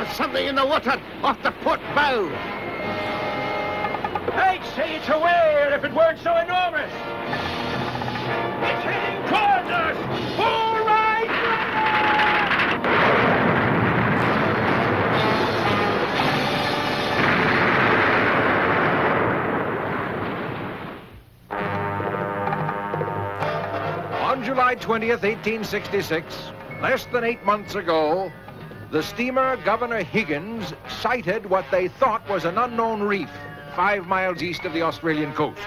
There's something in the water off the port bow. I'd say it's a whale if it weren't so enormous. It's heading towards us. All right! On July 20th, 1866, less than 8 months ago, the steamer Governor Higgins sighted what they thought was an unknown reef 5 miles east of the Australian coast.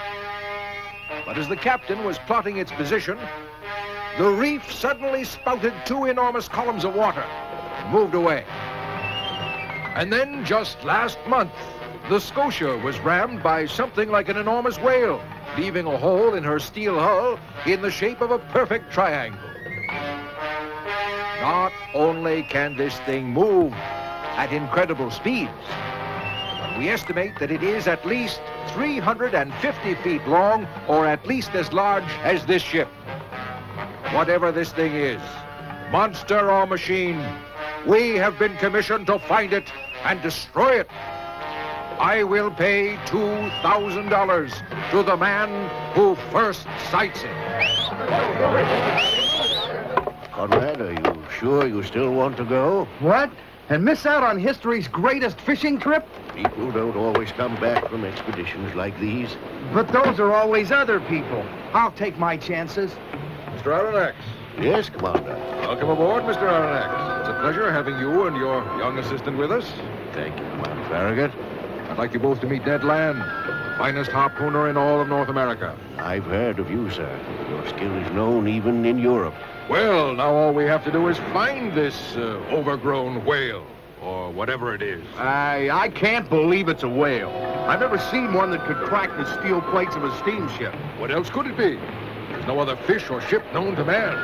But as the captain was plotting its position, the reef suddenly spouted 2 enormous columns of water and moved away. And then just last month, the Scotia was rammed by something like an enormous whale, leaving a hole in her steel hull in the shape of a perfect triangle. Not only can this thing move at incredible speeds, but we estimate that it is at least 350 feet long, or at least as large as this ship. Whatever this thing is, monster or machine, we have been commissioned to find it and destroy it. I will pay $2,000 to the man who first sights it. Conrad, are you sure you still want to go? What? And miss out on history's greatest fishing trip? People don't always come back from expeditions like these. But those are always other people. I'll take my chances. Mr. Aronnax. Yes, Commander. Welcome aboard, Mr. Aronnax. It's a pleasure having you and your young assistant with us. Thank you, Commander Farragut. I'd like you both to meet Ned Land, the finest harpooner in all of North America. I've heard of you, sir. Your skill is known even in Europe. Well, now all we have to do is find this overgrown whale, or whatever it is. I can't believe it's a whale. I've never seen one that could crack the steel plates of a steamship. What else could it be? There's no other fish or ship known to man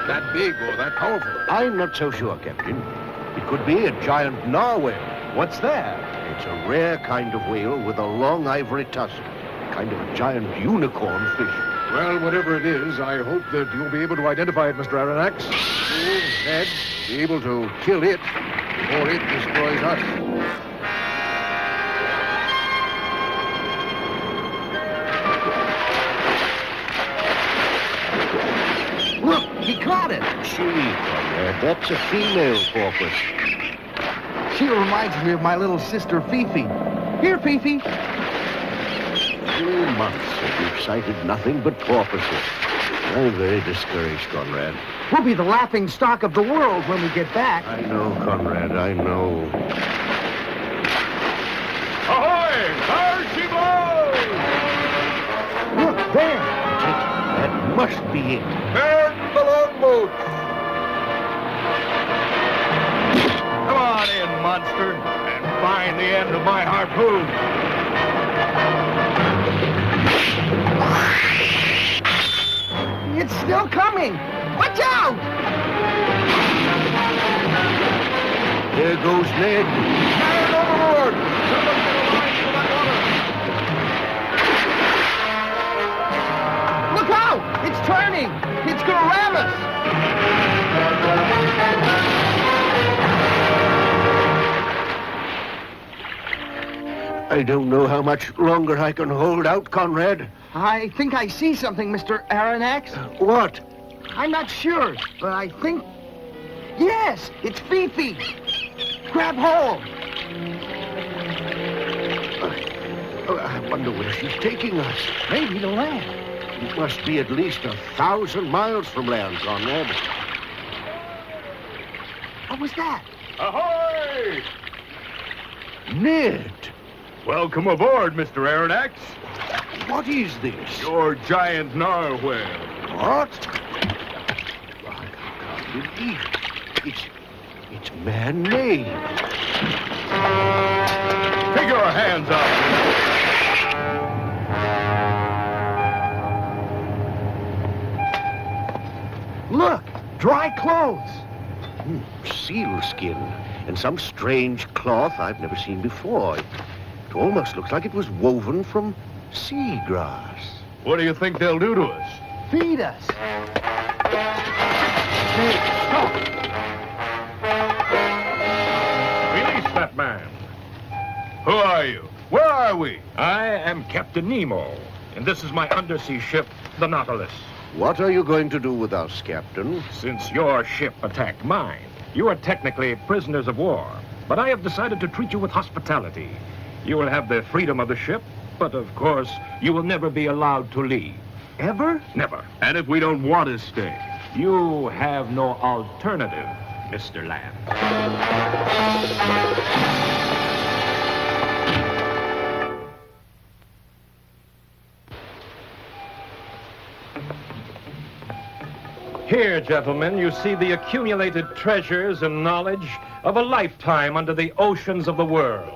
that big or that powerful. I'm not so sure, Captain. It could be a giant narwhal. What's that? It's a rare kind of whale with a long ivory tusk. Kind of a giant unicorn fish. Well, whatever it is, I hope that you'll be able to identify it, Mr. Aronnax. You, Ned, be able to kill it before it destroys us. Look, he caught it. Gee, Conrad, that's a female porpoise. She reminds me of my little sister, Fifi. Here, Fifi. 2 months and we've sighted nothing but porpoises. I'm very discouraged, Conrad. We'll be the laughing stock of the world when we get back. I know, Conrad, I know. Ahoy! There she blows! Look, there. That's it. That must be it. Burn the longboat! Come on in, monster, and find the end of my harpoon. It's still coming. Watch out! There goes Ned. Man overboard! Somebody get a line for that water! Look out! It's turning! It's gonna ram us! I don't know how much longer I can hold out, Conrad. I think I see something, Mr. Aronnax. What? I'm not sure, but I think... Yes, it's Fifi. Grab hold. I wonder where she's taking us. Maybe to land. It must be at least 1,000 miles from land, Conrad. What was that? Ahoy! Ned! Welcome aboard, Mr. Aronnax. What is this? Your giant narwhal. What? I can't believe it. It's man-made. Take your hands up. Look, dry clothes. Seal skin and some strange cloth I've never seen before. It almost looks like it was woven from seagrass. What do you think they'll do to us? Feed us. Release man. Who are you? Where are we? I am Captain Nemo, and this is my undersea ship, the Nautilus. What are you going to do with us, Captain? Since your ship attacked mine, you are technically prisoners of war, but I have decided to treat you with hospitality. You will have the freedom of the ship, but of course, you will never be allowed to leave. Ever? Never. And if we don't want to stay? You have no alternative, Mr. Land. Here, gentlemen, you see the accumulated treasures and knowledge of a lifetime under the oceans of the world.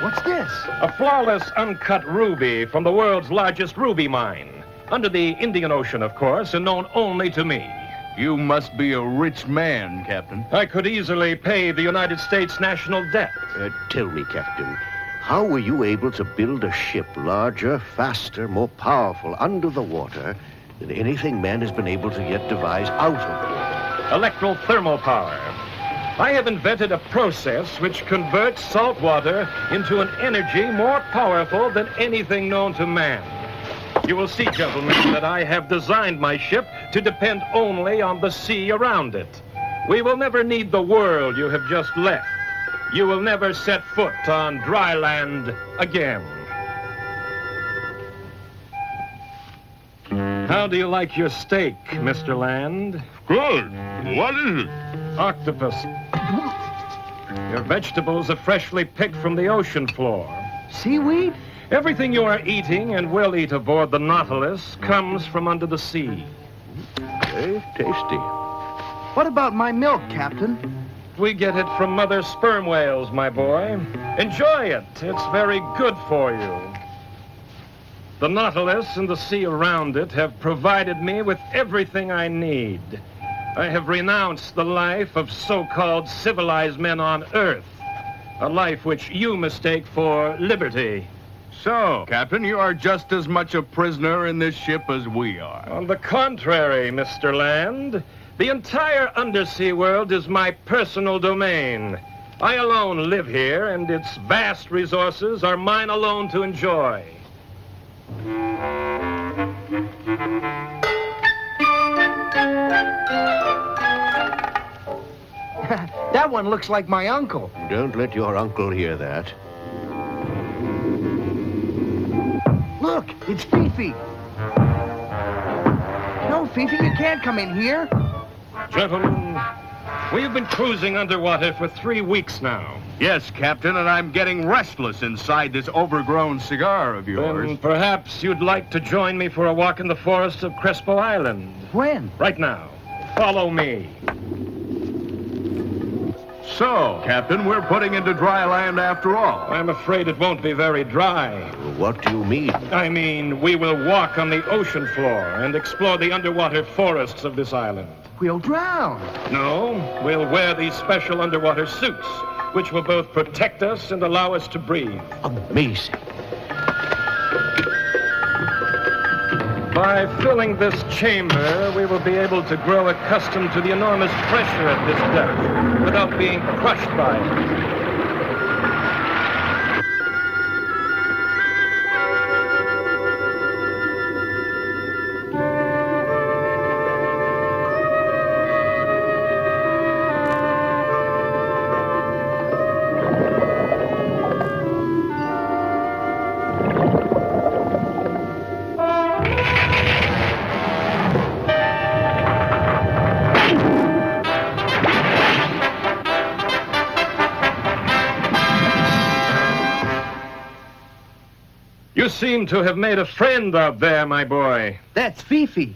What's this? A flawless, uncut ruby from the world's largest ruby mine. Under the Indian Ocean, of course, and known only to me. You must be a rich man, Captain. I could easily pay the United States national debt. Tell me, Captain, how were you able to build a ship larger, faster, more powerful under the water than anything man has been able to yet devise out of water? Electral thermal power. I have invented a process which converts salt water into an energy more powerful than anything known to man. You will see, gentlemen, that I have designed my ship to depend only on the sea around it. We will never need the world you have just left. You will never set foot on dry land again. How do you like your steak, Mr. Land? Good. What is it? Octopus. Your vegetables are freshly picked from the ocean floor. Seaweed? Everything you are eating and will eat aboard the Nautilus comes from under the sea. Very tasty. What about my milk, Captain? We get it from mother sperm whales, my boy. Enjoy it. It's very good for you. The Nautilus and the sea around it have provided me with everything I need. I have renounced the life of so-called civilized men on Earth, a life which you mistake for liberty. So, Captain, you are just as much a prisoner in this ship as we are. On the contrary, Mr. Land, the entire undersea world is my personal domain. I alone live here, and its vast resources are mine alone to enjoy. That one looks like my uncle. Don't let your uncle hear that. Look, it's Fifi. No, Fifi, you can't come in here. Gentlemen, we have been cruising underwater for 3 weeks now. Yes, Captain, and I'm getting restless inside this overgrown cigar of yours. Then perhaps you'd like to join me for a walk in the forests of Crespo Island. When? Right now. Follow me. So, Captain, we're putting into dry land after all. I'm afraid it won't be very dry. What do you mean? I mean, we will walk on the ocean floor and explore the underwater forests of this island. We'll drown. No, we'll wear these special underwater suits, which will both protect us and allow us to breathe. Amazing. By filling this chamber, we will be able to grow accustomed to the enormous pressure at this depth without being crushed by it. You seem to have made a friend out there, my boy. That's Fifi.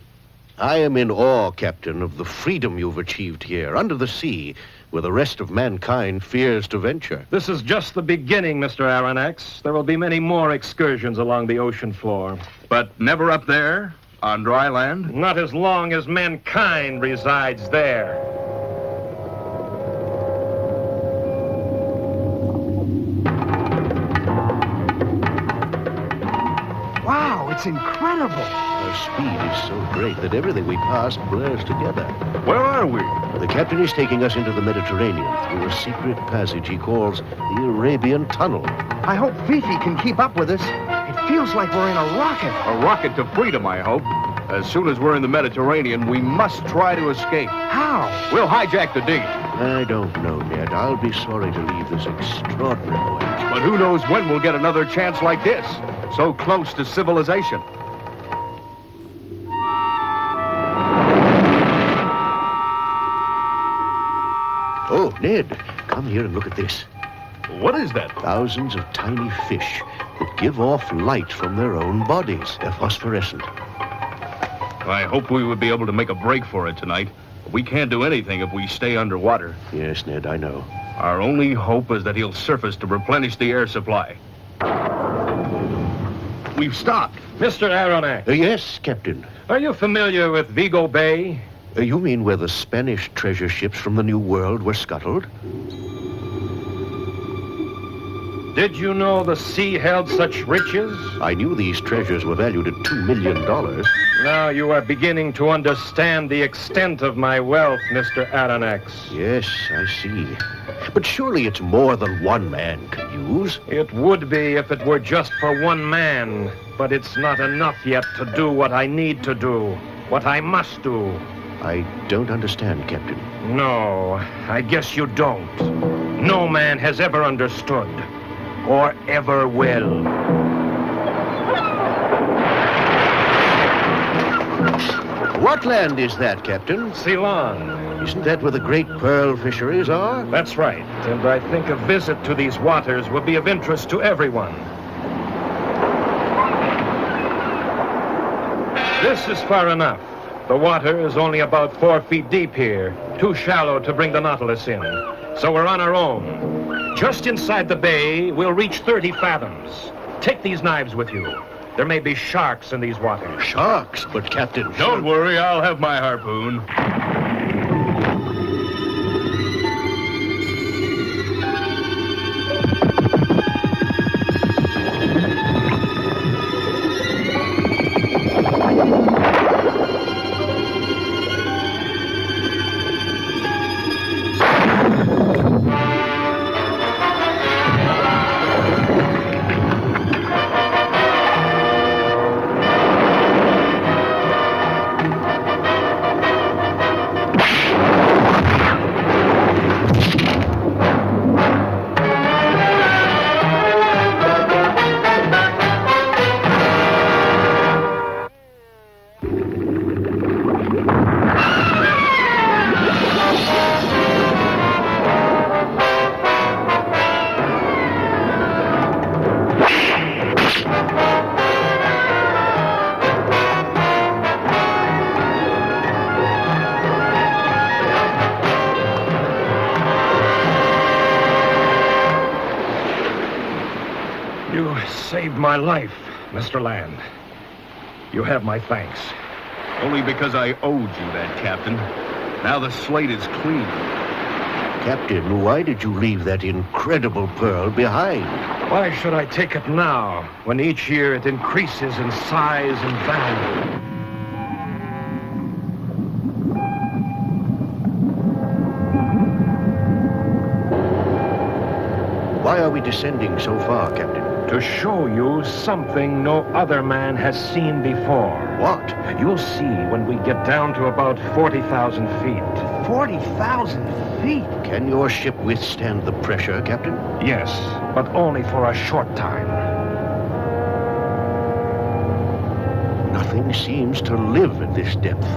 I am in awe, Captain, of the freedom you've achieved here, under the sea, where the rest of mankind fears to venture. This is just the beginning, Mr. Aronnax. There will be many more excursions along the ocean floor. But never up there, on dry land? Not as long as mankind resides there. Wow, It's incredible. Our speed is so great that everything we pass blurs together. Where are we? The captain is taking us into the Mediterranean through a secret passage he calls the Arabian Tunnel. I hope Fifi can keep up with us. It feels like we're in a rocket. A rocket to freedom, I hope. As soon as we're in the Mediterranean, we must try to escape. How? We'll hijack the dinghy. I don't know, Ned. I'll be sorry to leave this extraordinary voyage. But who knows when we'll get another chance like this, so close to civilization. Oh, Ned, come here and look at this. What is that? Thousands of tiny fish that give off light from their own bodies. They're phosphorescent. I hope we would be able to make a break for it tonight. We can't do anything if we stay underwater. Yes, Ned, I know. Our only hope is that he'll surface to replenish the air supply. We've stopped. Mr. Aronnax, Yes, Captain. are you familiar with Vigo Bay? You mean where the Spanish treasure ships from the New World were scuttled? Did you know the sea held such riches? I knew these treasures were valued at $2 million. Now you are beginning to understand the extent of my wealth, Mr. Aronnax. Yes, I see. But surely it's more than one man can use. It would be if it were just for one man, but it's not enough yet to do what I need to do, what I must do. I don't understand, Captain. No, I guess you don't. No man has ever understood, or ever will. What land is that, Captain? Ceylon. Isn't that where the great pearl fisheries are? That's right, and I think a visit to these waters would be of interest to everyone. This is far enough. The water is only about 4 feet deep here, too shallow to bring the Nautilus in. So we're on our own. Just inside the bay, we'll reach 30 fathoms. Take these knives with you. There may be sharks in these waters. Sharks, but Captain... Don't worry, I'll have my harpoon. You saved my life, Mr. Land. You have my thanks. Only because I owed you that, Captain. Now the slate is clean. Captain, why did you leave that incredible pearl behind? Why should I take it now, when each year it increases in size and value? Why are we descending so far, Captain? To show you something no other man has seen before. What? You'll see when we get down to about 40,000 feet. 40,000 feet. Can your ship withstand the pressure, Captain? Yes, but only for a short time. Nothing seems to live at this depth.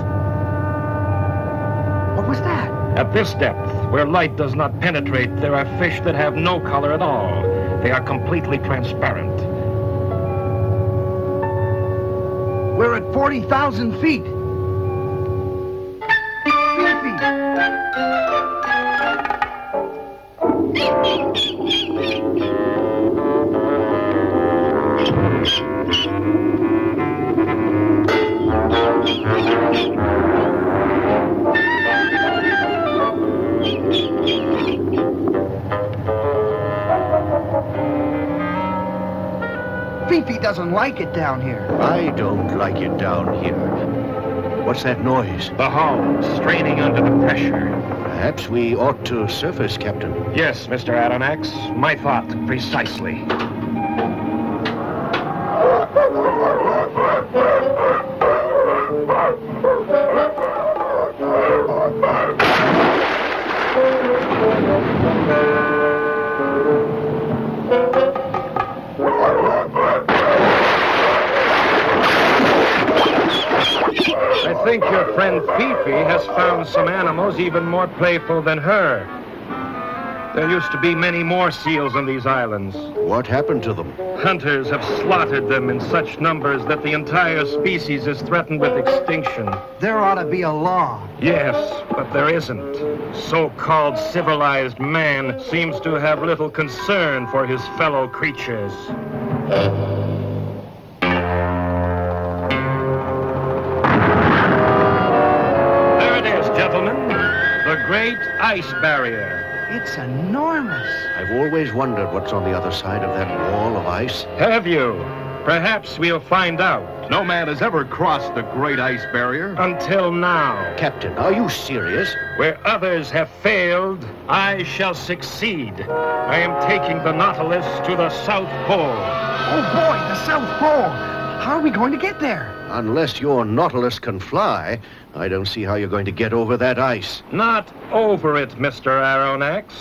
What was that? At this depth, where light does not penetrate, there are fish that have no color at all. They are completely transparent. We're at 40,000 feet. Fifi, doesn't like it down here. I don't like it down here. What's that noise? The hull straining under the pressure. Perhaps we ought to surface, Captain. Yes, Mr. Aronnax. My thought, precisely. I think your friend Fifi has found some animals even more playful than her. There used to be many more seals on these islands. What happened to them? Hunters have slaughtered them in such numbers that the entire species is threatened with extinction. There ought to be a law. Yes, but there isn't. So-called civilized man seems to have little concern for his fellow creatures. There it is, gentlemen. The Great Ice Barrier. It's enormous. I've always wondered what's on the other side of that wall of ice. Have you? Perhaps we'll find out. No man has ever crossed the Great Ice Barrier. Until now. Captain, are you serious? Where others have failed, I shall succeed. I am taking the Nautilus to the South Pole. Oh boy, the South Pole. How are we going to get there? Unless your Nautilus can fly, I don't see how you're going to get over that ice. Not over it, Mr. Aronnax.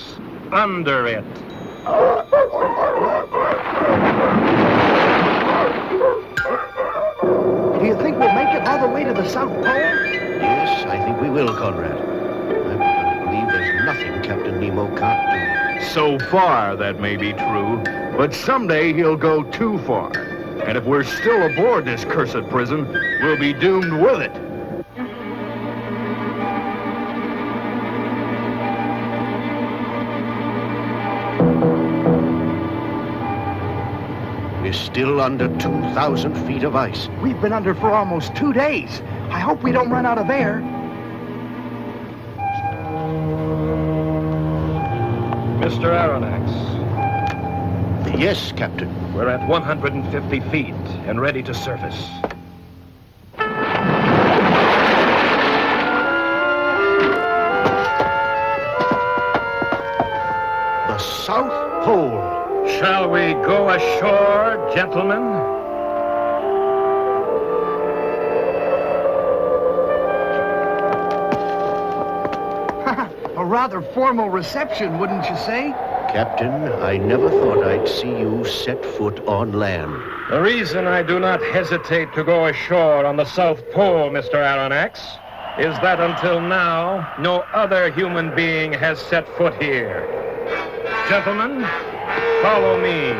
Under it. Do you think we'll make it all the way to the South Pole? Yes, I think we will, Conrad. I believe there's nothing Captain Nemo can't do. So far, that may be true, but someday he'll go too far. And if we're still aboard this cursed prison, we'll be doomed with it. We're still under 2,000 feet of ice. We've been under for almost 2 days. I hope we don't run out of air. Mr. Aronnax, Yes, Captain. we're at 150 feet and ready to surface. The South Pole. Shall we go ashore, gentlemen? A rather formal reception, wouldn't you say? Captain, I never thought I'd see you set foot on land. The reason I do not hesitate to go ashore on the South Pole, Mr. Aronnax, is that until now, no other human being has set foot here. Gentlemen, follow me.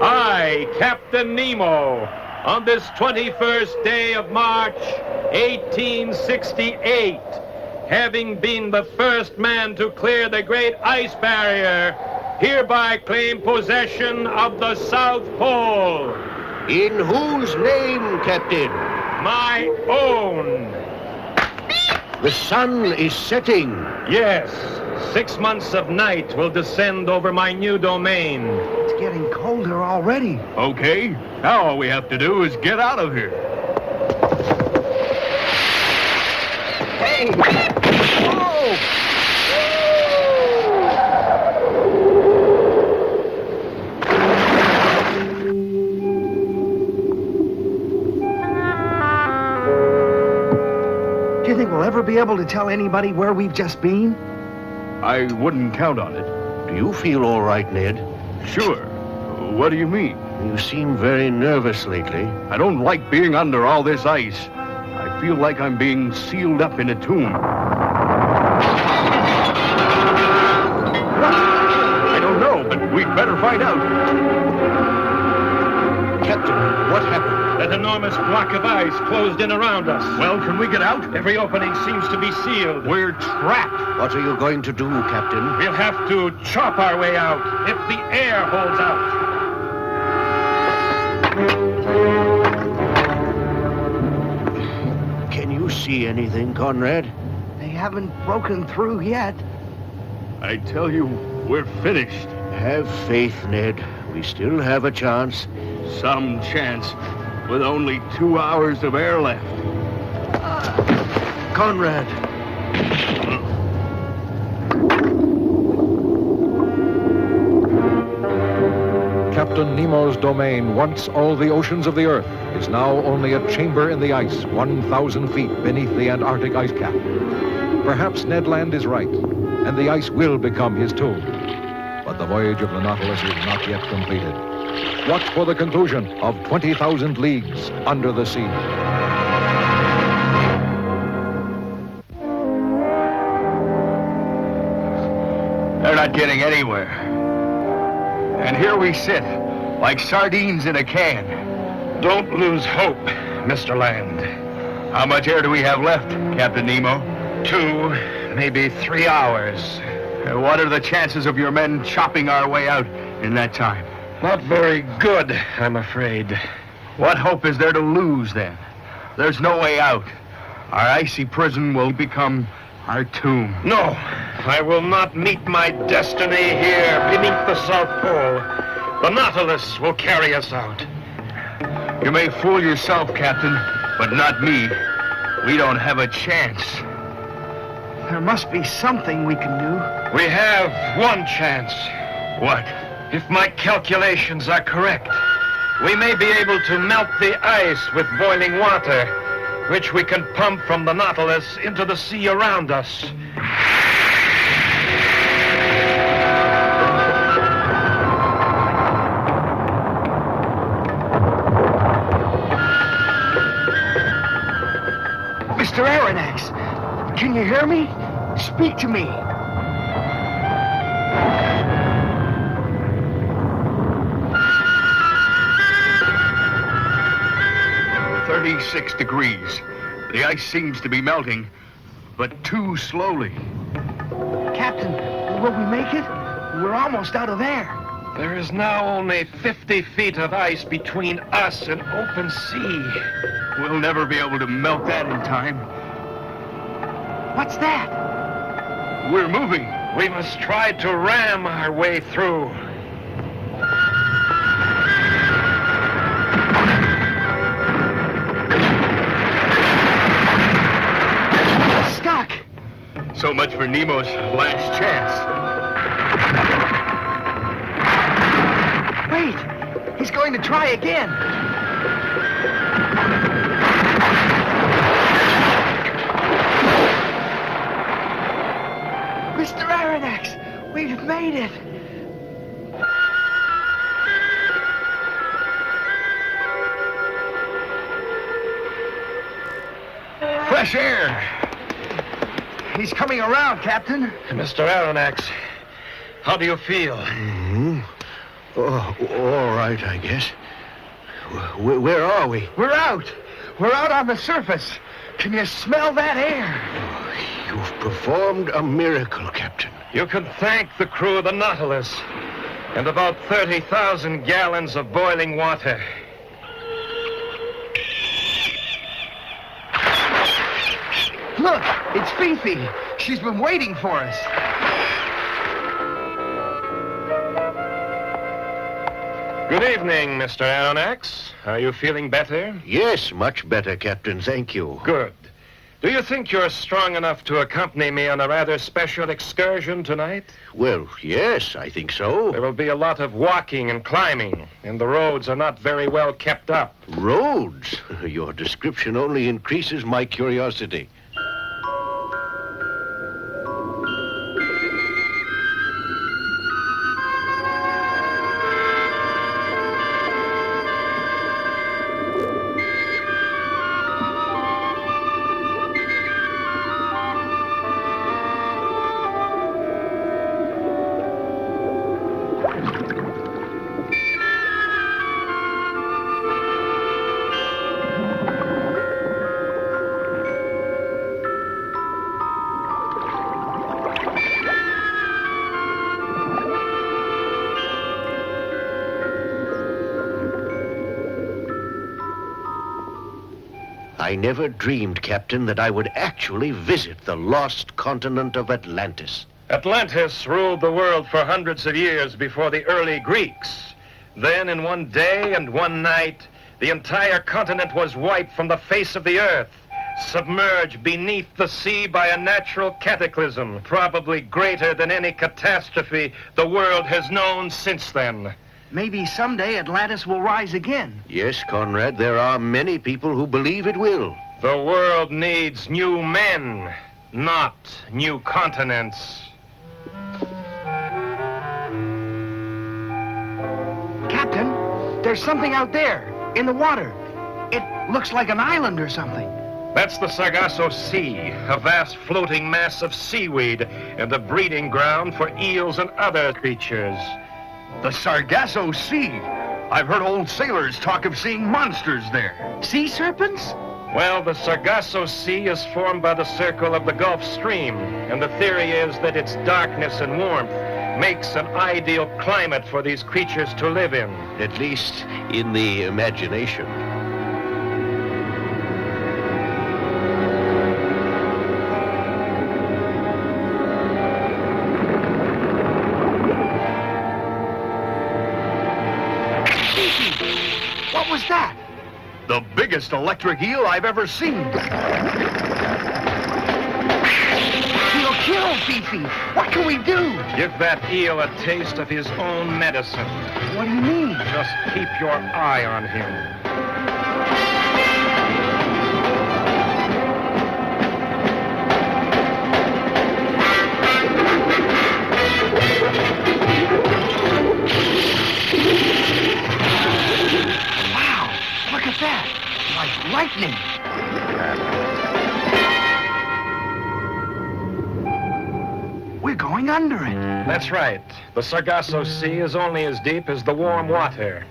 I, Captain Nemo, on this 21st day of March, 1868, having been the first man to clear the Great Ice Barrier, hereby claim possession of the South Pole. In whose name, Captain? My own. The sun is setting. Yes, 6 months of night will descend over my new domain. It's getting colder already. Okay, now all we have to do is get out of here. Hey! Whoa! Do you think we'll ever be able to tell anybody where we've just been? I wouldn't count on it. Do you feel all right, Ned? Sure. What do you mean? You seem very nervous lately. I don't like being under all this ice. I feel like I'm being sealed up in a tomb. I don't know, but we'd better find out. Captain, what happened? That enormous block of ice closed in around us. Well, can we get out? Every opening seems to be sealed. We're trapped. What are you going to do, Captain? We'll have to chop our way out if the air holds out. Can you see anything, Conrad? They haven't broken through yet. I tell you, we're finished. Have faith, Ned. We still have a chance. Some chance, with only 2 hours of air left. Conrad. Captain Nemo's domain, once all the oceans of the Earth, is now only a chamber in the ice 1,000 feet beneath the Antarctic ice cap. Perhaps Ned Land is right, and the ice will become his tomb. But the voyage of the Nautilus is not yet completed. Watch for the conclusion of 20,000 leagues under the sea. They're not getting anywhere. And here we sit, like sardines in a can. Don't lose hope, Mr. Land. How much air do we have left, Captain Nemo? 2, maybe 3 hours. And what are the chances of your men chopping our way out in that time? Not very good, I'm afraid. What hope is there to lose, then? There's no way out. Our icy prison will become our tomb. No, I will not meet my destiny here beneath the South Pole. The Nautilus will carry us out. You may fool yourself, Captain, but not me. We don't have a chance. There must be something we can do. We have one chance. What? If my calculations are correct, we may be able to melt the ice with boiling water, which we can pump from the Nautilus into the sea around us. Mr. Aronnax, can you hear me? Speak to me. 36 degrees. The ice seems to be melting, but too slowly. Captain, will we make it? We're almost out of air. There is now only 50 feet of ice between us and open sea. We'll never be able to melt that in time. What's that? We're moving. We must try to ram our way through. Stuck. So much for Nemo's last chance. Wait, he's going to try again. Mr. Aronnax, we've made it. Fresh air. He's coming around, Captain. Mr. Aronnax, how do you feel? Oh, all right, I guess. Where are we? We're out. We're out on the surface. Can you smell that air? You've performed a miracle, Captain. You can thank the crew of the Nautilus and about 30,000 gallons of boiling water. Look, it's Fifi. She's been waiting for us. Good evening, Mr. Aronnax. Are you feeling better? Yes, much better, Captain. Thank you. Good. Do you think you're strong enough to accompany me on a rather special excursion tonight? Well, yes, I think so. There will be a lot of walking and climbing, and the roads are not very well kept up. Roads? Your description only increases my curiosity. I never dreamed, Captain, that I would actually visit the lost continent of Atlantis. Atlantis ruled the world for hundreds of years before the early Greeks. Then, in one day and one night, the entire continent was wiped from the face of the earth, submerged beneath the sea by a natural cataclysm, probably greater than any catastrophe the world has known since then. Maybe someday Atlantis will rise again. Yes, Conrad, there are many people who believe it will. The world needs new men, not new continents. Captain, there's something out there, in the water. It looks like an island or something. That's the Sargasso Sea, a vast floating mass of seaweed and the breeding ground for eels and other creatures. The Sargasso Sea. I've heard old sailors talk of seeing monsters there. Sea serpents? Well, the Sargasso Sea is formed by the circle of the Gulf Stream, and the theory is that its darkness and warmth makes an ideal climate for these creatures to live in. At least in the imagination. What was that? The biggest electric eel I've ever seen. He'll kill Fifi. What can we do? Give that eel a taste of his own medicine. What do you mean? Just keep your eye on him. Look at that! Like lightning! We're going under it. That's right. The Sargasso Sea is only as deep as the warm water.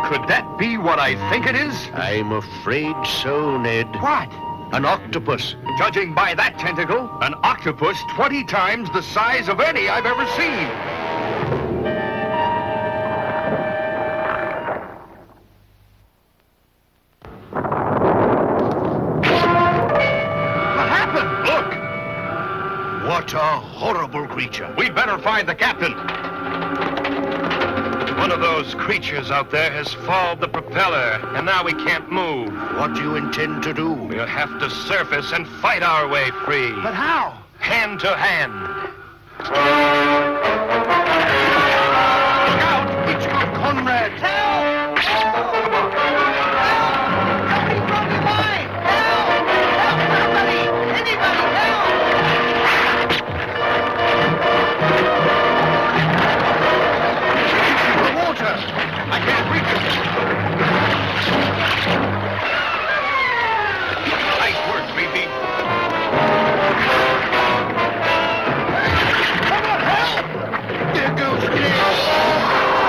Could that be what I think it is? I'm afraid so, Ned. What? An octopus. Judging by that tentacle, an octopus 20 times the size of any I've ever seen. What happened? Look, What a horrible creature. we'd better find the captain. One of those creatures out there has fouled the propeller, and now we can't move. What do you intend to do? We'll have to surface and fight our way free. But how? Hand to hand. Look out! It's good, Conrad. Help! Help! Help! Help me from the line! Help! Help! Somebody! Anybody! Help! The water! I can't reach it. Nice work, Fifi. Someone help! There goes Ned.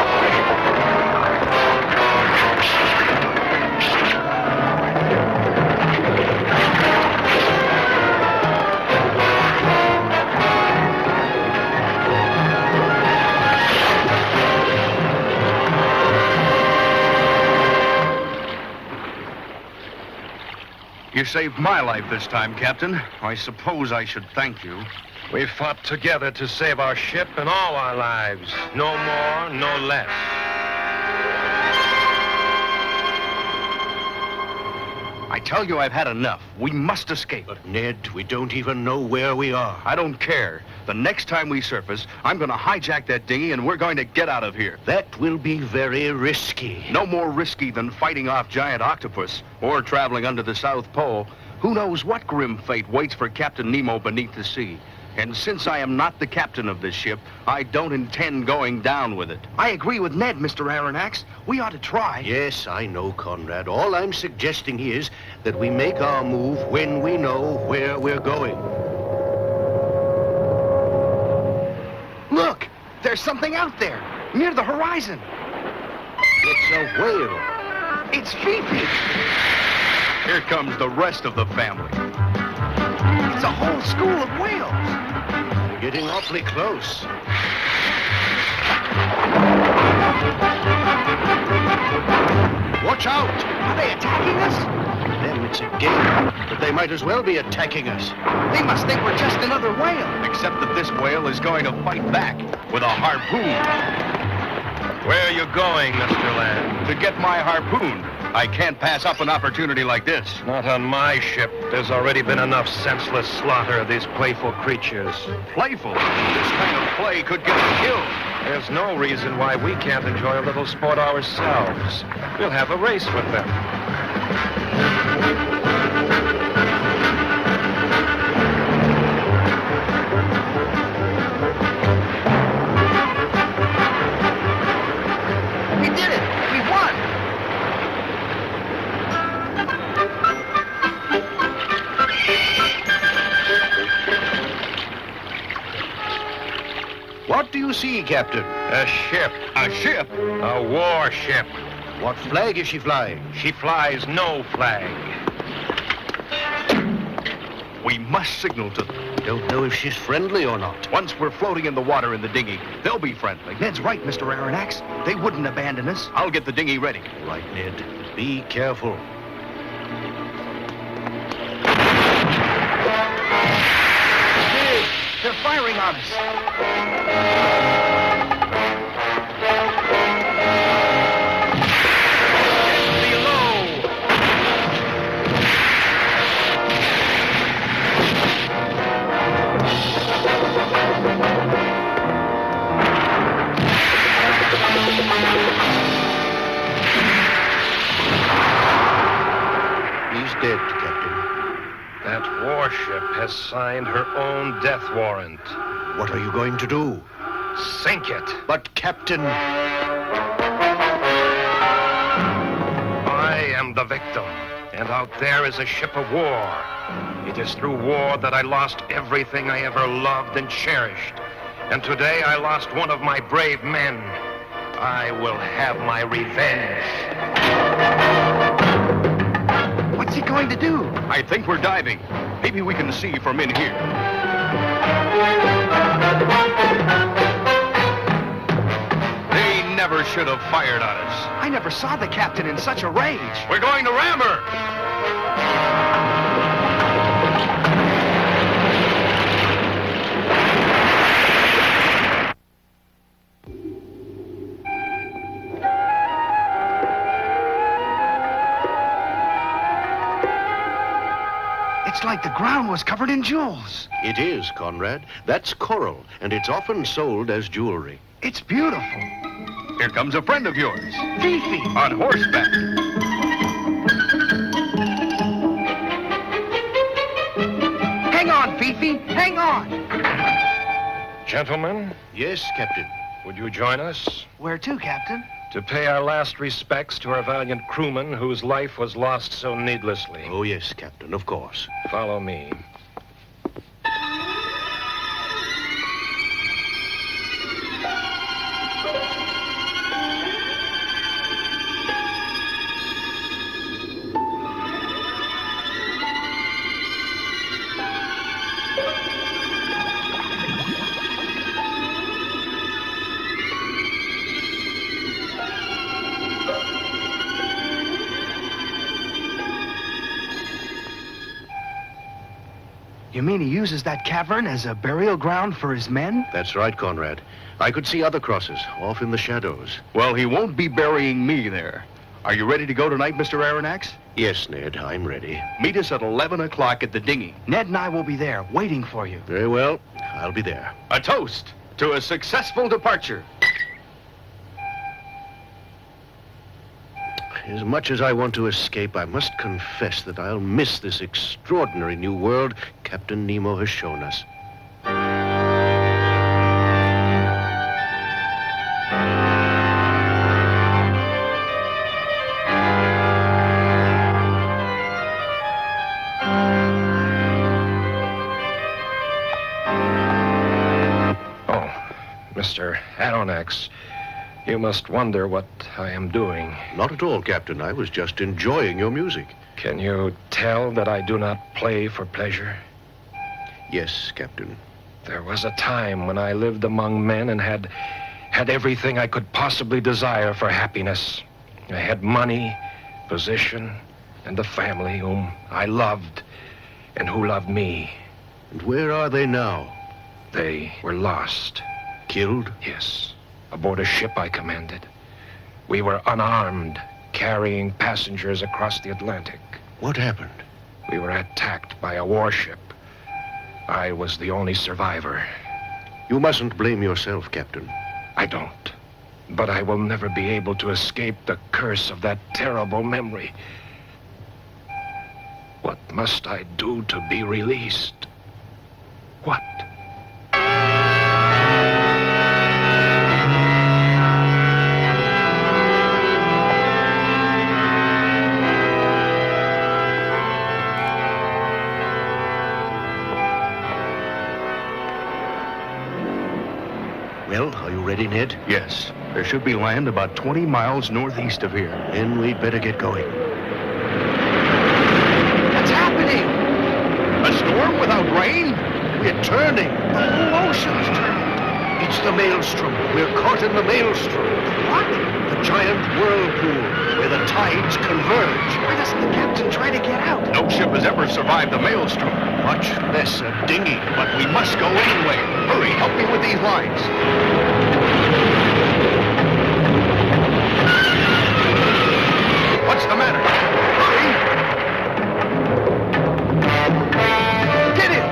You saved my life this time, Captain. I suppose I should thank you. We fought together to save our ship and all our lives. No more, no less. I tell you, I've had enough. We must escape. But, Ned, we don't even know where we are. I don't care. The next time we surface, I'm going to hijack that dinghy and we're going to get out of here. That will be very risky. No more risky than fighting off giant octopus or traveling under the South Pole. Who knows what grim fate waits for Captain Nemo beneath the sea. And since I am not the captain of this ship, I don't intend going down with it. I agree with Ned, Mr. Aronnax. We ought to try. Yes, I know, Conrad. All I'm suggesting is that we make our move when we know where we're going. Look! There's something out there, near the horizon. It's a whale. It's Fifi. Here comes the rest of the family. It's a whole school of whales. We're getting awfully close. Watch out! Are they attacking us? Them, it's a game, but they might as well be attacking us. They must think we're just another whale. Except that this whale is going to fight back with a harpoon. Where are you going, Mr. Land? To get my harpoon. I can't pass up an opportunity like this. Not on my ship. There's already been enough senseless slaughter of these playful creatures. Playful. This kind of play could get us killed. There's no reason why we can't enjoy a little sport ourselves. We'll have a race with them. We did it! We won! What do you see, Captain? A ship. A ship? A warship. What flag is she flying? She flies no flag. We must signal to them. Don't know if she's friendly or not. Once we're floating in the water in the dinghy, they'll be friendly. Ned's right, Mr. Aronnax. They wouldn't abandon us. I'll get the dinghy ready. All right, Ned. Be careful. Ned, they're firing on us. He's dead, Captain. That warship has signed her own death warrant. What are you going to do? Sink it. But, Captain... I am the victim, and out there is a ship of war. It is through war that I lost everything I ever loved and cherished. And today I lost one of my brave men. I will have my revenge. What's he going to do? I think we're diving. Maybe we can see from in here. They never should have fired on us. I never saw the captain in such a rage. We're going to ram her. It's like the ground was covered in jewels. It is, Conrad. That's coral, and it's often sold as jewelry. It's beautiful. Here comes a friend of yours. Fifi. On horseback. Hang on, Fifi. Hang on. Gentlemen, Yes, Captain. would you join us? Where to, Captain? To pay our last respects to our valiant crewman whose life was lost so needlessly. Oh, yes, Captain, of course. Follow me. You mean he uses that cavern as a burial ground for his men? That's right, Conrad. I could see other crosses off in the shadows. Well, he won't be burying me there. Are you ready to go tonight, Mr. Aronnax? Yes, Ned, I'm ready. Meet us at 11 o'clock at the dinghy. Ned and I will be there, waiting for you. Very well. I'll be there. A toast to a successful departure. As much as I want to escape, I must confess that I'll miss this extraordinary new world Captain Nemo has shown us. Oh, Mr. Aronnax, you must wonder what I am doing. Not at all, Captain. I was just enjoying your music. Can you tell that I do not play for pleasure? Yes, Captain. There was a time when I lived among men and had everything I could possibly desire for happiness. I had money, position, and a family whom I loved and who loved me. And where are they now? They were lost. Killed? Yes, aboard a ship I commanded. We were unarmed, carrying passengers across the Atlantic. What happened? We were attacked by a warship. I was the only survivor. You mustn't blame yourself, Captain. I don't. But I will never be able to escape the curse of that terrible memory. What must I do to be released? What? Well, are you ready, Ned? Yes, there should be land about 20 miles northeast of here. Then we'd better get going. What's happening? A storm without rain? We're turning. The whole ocean's turning. It's the maelstrom. We're caught in the maelstrom. What? The giant whirlpool where the tides converge. Why doesn't the captain try to get out? No ship has ever survived the maelstrom. Much less a dinghy. But we must go anyway. Hurry, help me with these lines. What's the matter? Hurry! Get it!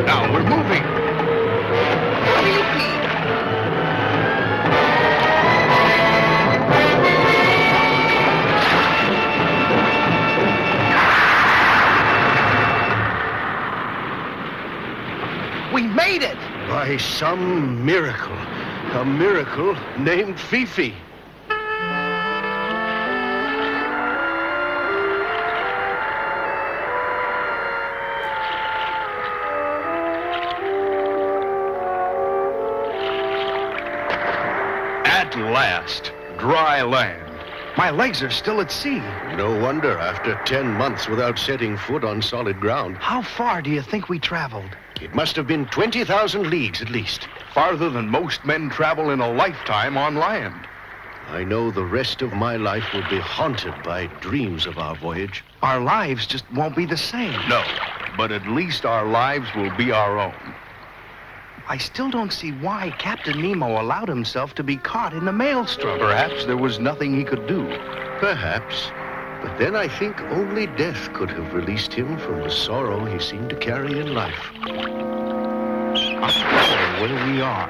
Now we're moving. We made it! By some miracle. A miracle named Fifi. At last, dry land. My legs are still at sea. No wonder after 10 months without setting foot on solid ground. How far do you think we traveled? It must have been 20,000 leagues at least. Farther than most men travel in a lifetime on land. I know the rest of my life will be haunted by dreams of our voyage. Our lives just won't be the same. No, but at least our lives will be our own. I still don't see why Captain Nemo allowed himself to be caught in the maelstrom. Perhaps there was nothing he could do. Perhaps. But then I think only death could have released him from the sorrow he seemed to carry in life. I wonder where we are.